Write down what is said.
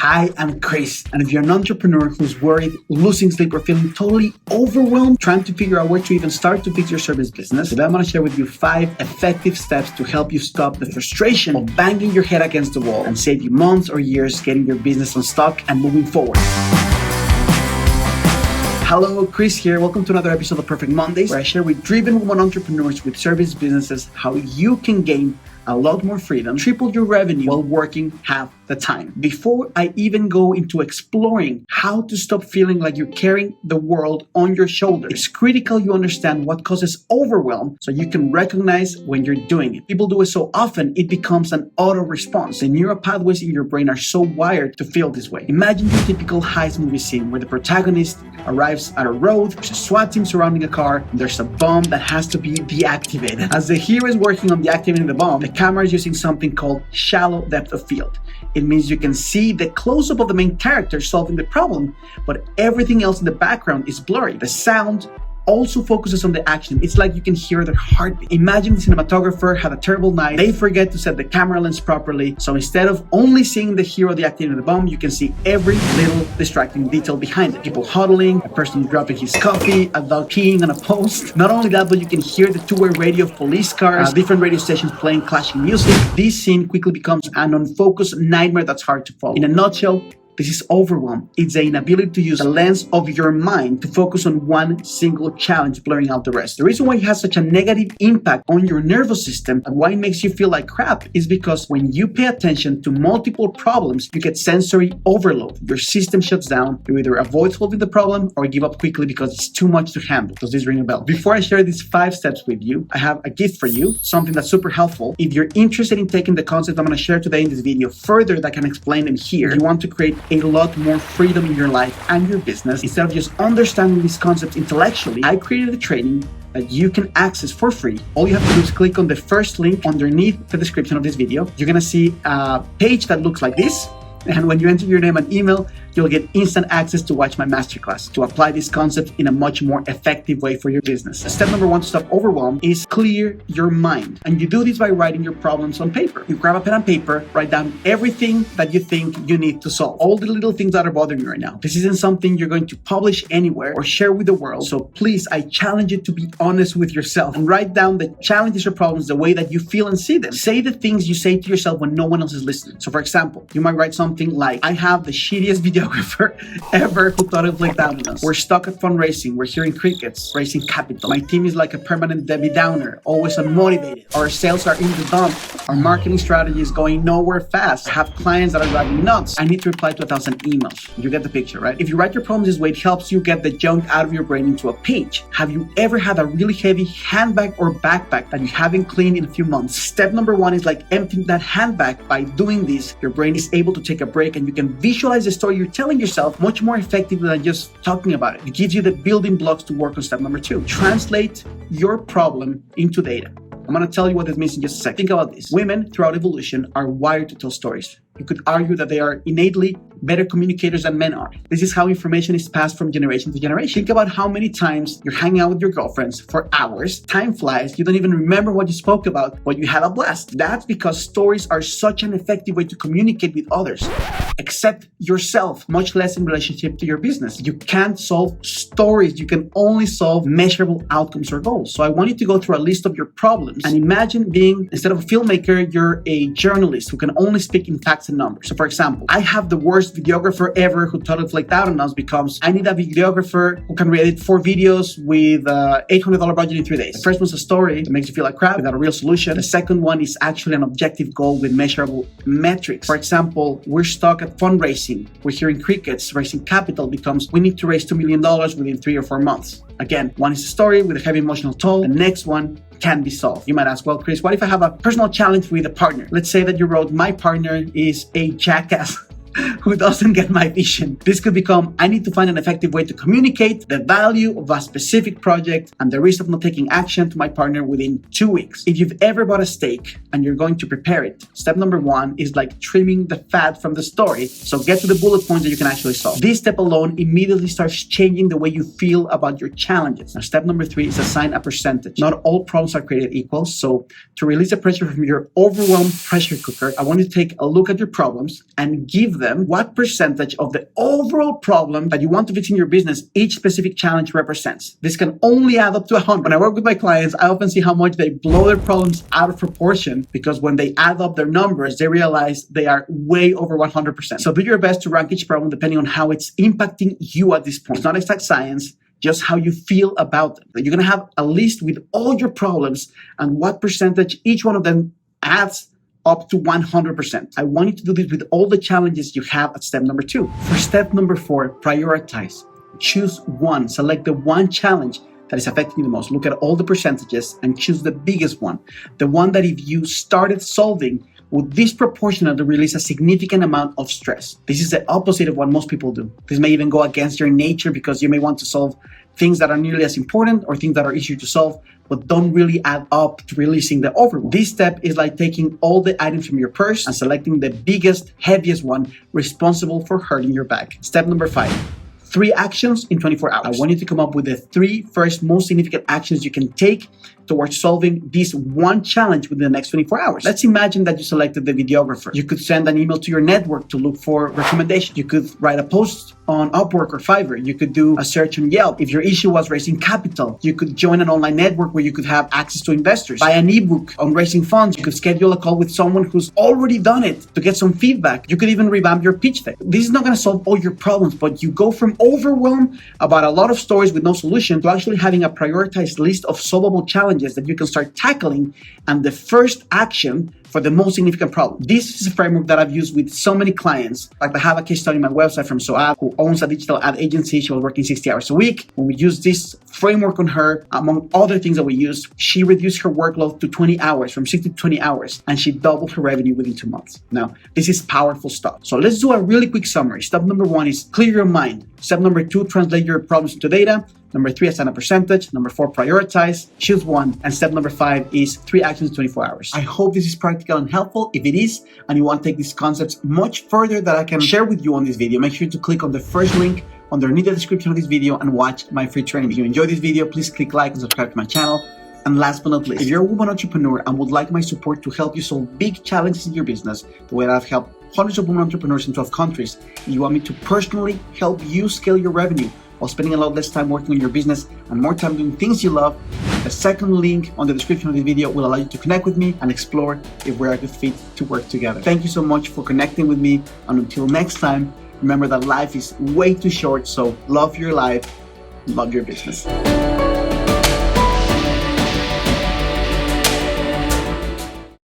Hi, I'm Chris, and if you're an entrepreneur who's worried, losing sleep, or feeling totally overwhelmed, trying to figure out where to even start to fix your service business, today I'm going to share with you 5 effective steps to help you stop the frustration of banging your head against the wall and save you months or years getting your business unstuck and moving forward. Hello, Chris here. Welcome to another episode of Perfect Mondays, where I share with driven women entrepreneurs with service businesses how you can gain a lot more freedom, triple your revenue while working half the time. Before I even go into exploring how to stop feeling like you're carrying the world on your shoulders, it's critical you understand what causes overwhelm so you can recognize when you're doing it. People do it so often, it becomes an auto response. The neural pathways in your brain are so wired to feel this way. Imagine your typical heist movie scene where the protagonist arrives at a road, there's a SWAT team surrounding a car, and there's a bomb that has to be deactivated. As the hero is working on deactivating the bomb, the camera is using something called shallow depth of field. It means you can see the close-up of the main character solving the problem, but everything else in the background is blurry. The sound also focuses on the action. It's like you can hear their heartbeat. Imagine the cinematographer had a terrible night. They forget to set the camera lens properly. So instead of only seeing the hero deactivating the bomb, you can see every little distracting detail behind it. People huddling, a person dropping his coffee, a dog peeing on a post. Not only that, but you can hear the two-way radio of police cars, different radio stations playing clashing music. This scene quickly becomes an unfocused nightmare that's hard to follow. In a nutshell, this is overwhelm. It's the inability to use the lens of your mind to focus on one single challenge, blurring out the rest. The reason why it has such a negative impact on your nervous system and why it makes you feel like crap is because when you pay attention to multiple problems, you get sensory overload. Your system shuts down. You either avoid solving the problem or give up quickly because it's too much to handle. Does this ring a bell? Before I share these 5 steps with you, I have a gift for you, something that's super helpful. If you're interested in taking the concept I'm going to share today in this video further that can explain them here, you want to create a lot more freedom in your life and your business. Instead of just understanding these concepts intellectually, I created a training that you can access for free. All you have to do is click on the first link underneath the description of this video. You're gonna see a page that looks like this. And when you enter your name and email, you'll get instant access to watch my masterclass to apply this concept in a much more effective way for your business. Step number 1 to stop overwhelm is clear your mind. And you do this by writing your problems on paper. You grab a pen and paper, write down everything that you think you need to solve. All the little things that are bothering you right now. This isn't something you're going to publish anywhere or share with the world. So please, I challenge you to be honest with yourself and write down the challenges or problems the way that you feel and see them. Say the things you say to yourself when no one else is listening. So for example, you might write something like, I have the shittiest videographer ever who thought of like down on us. We're stuck at fundraising. We're hearing crickets, raising capital. My team is like a permanent Debbie Downer, always unmotivated. Our sales are in the dump. Our marketing strategy is going nowhere fast. I have clients that are driving nuts. I need to reply to 1,000 emails. You get the picture, right? If you write your problems this way, it helps you get the junk out of your brain into a page. Have you ever had a really heavy handbag or backpack that you haven't cleaned in a few months? Step number 1 is like emptying that handbag. By doing this, your brain is able to take a break and you can visualize the story you're telling yourself much more effectively than just talking about it. It gives you the building blocks to work on step number 2. Translate your problem into data. I'm going to tell you what this means in just a second. Think about this. Women throughout evolution are wired to tell stories. You could argue that they are innately better communicators than men are. This is how information is passed from generation to generation. Think about how many times you're hanging out with your girlfriends for hours. Time flies. You don't even remember what you spoke about, but you had a blast. That's because stories are such an effective way to communicate with others. Accept yourself, much less in relationship to your business. You can't solve stories. You can only solve measurable outcomes or goals. So I want you to go through a list of your problems and imagine being, instead of a filmmaker, you're a journalist who can only speak in facts and numbers. So for example, I have the worst videographer ever who totally flaked out on us because I need a videographer who can edit 4 videos with $800 budget in 3 days. The first one's a story that makes you feel like crap without a real solution. The second one is actually an objective goal with measurable metrics. For example, we're stuck at fundraising. We're hearing crickets. Raising capital becomes, we need to raise $2 million within 3 or 4 months. Again, one is a story with a heavy emotional toll. The next one can be solved. You might ask, well, Chris, what if I have a personal challenge with a partner? Let's say that you wrote, my partner is a jackass who doesn't get my vision. This could become, I need to find an effective way to communicate the value of a specific project and the risk of not taking action to my partner within 2 weeks. If you've ever bought a steak and you're going to prepare it, step number 1 is like trimming the fat from the story. So get to the bullet points that you can actually solve. This step alone immediately starts changing the way you feel about your challenges. Now, step number 3 is assign a percentage. Not all problems are created equal. So to release the pressure from your overwhelmed pressure cooker, I want you to take a look at your problems and give them what percentage of the overall problem that you want to fix in your business each specific challenge represents. This can only add up to 100. When I work with my clients, I often see how much they blow their problems out of proportion, because when they add up their numbers, they realize they are way over 100%. So do your best to rank each problem depending on how it's impacting you at this point. It's not exact science, just how you feel about them. You're going to have a list with all your problems and what percentage each one of them adds up to 100%. I want you to do this with all the challenges you have at step number 2. For step number 4, prioritize. Choose one. Select the one challenge that is affecting you the most. Look at all the percentages and choose the biggest one. The one that if you started solving would disproportionately release a significant amount of stress. This is the opposite of what most people do. This may even go against your nature, because you may want to solve things that are nearly as important or things that are easier to solve, but don't really add up to releasing the overwhelm. This step is like taking all the items from your purse and selecting the biggest, heaviest one responsible for hurting your back. Step number 5. 3 actions in 24 hours. I want you to come up with the 3 first most significant actions you can take towards solving this one challenge within the next 24 hours. Let's imagine that you selected the videographer. You could send an email to your network to look for recommendations. You could write a post on Upwork or Fiverr. You could do a search on Yelp. If your issue was raising capital, you could join an online network where you could have access to investors. Buy an ebook on raising funds. You could schedule a call with someone who's already done it to get some feedback. You could even revamp your pitch deck. This is not going to solve all your problems, but you go from overwhelm about a lot of stories with no solution to actually having a prioritized list of solvable challenges that you can start tackling, and the first action for the most significant problem. This is a framework that I've used with so many clients. Like I have a case study on my website from Soab, who owns a digital ad agency. She was working 60 hours a week. When we used this framework on her, among other things that we used, she reduced her workload to 20 hours, from 60 to 20 hours, and she doubled her revenue within 2 months. Now, this is powerful stuff. So let's do a really quick summary. Step number 1 is clear your mind. Step number 2, translate your problems into data. Number 3, assign a percentage. Number 4, prioritize, choose one. And step number 5 is 3 actions in 24 hours. I hope this is practical and helpful. If it is, and you want to take these concepts much further that I can share with you on this video, make sure to click on the first link underneath the description of this video and watch my free training. If you enjoyed this video, please click like and subscribe to my channel. And last but not least, if you're a woman entrepreneur and would like my support to help you solve big challenges in your business, the way that I've helped hundreds of women entrepreneurs in 12 countries, and you want me to personally help you scale your revenue while spending a lot less time working on your business and more time doing things you love, the second link on the description of this video will allow you to connect with me and explore if we're a good fit to work together. Thank you so much for connecting with me, and until next time, remember that life is way too short, so love your life, love your business.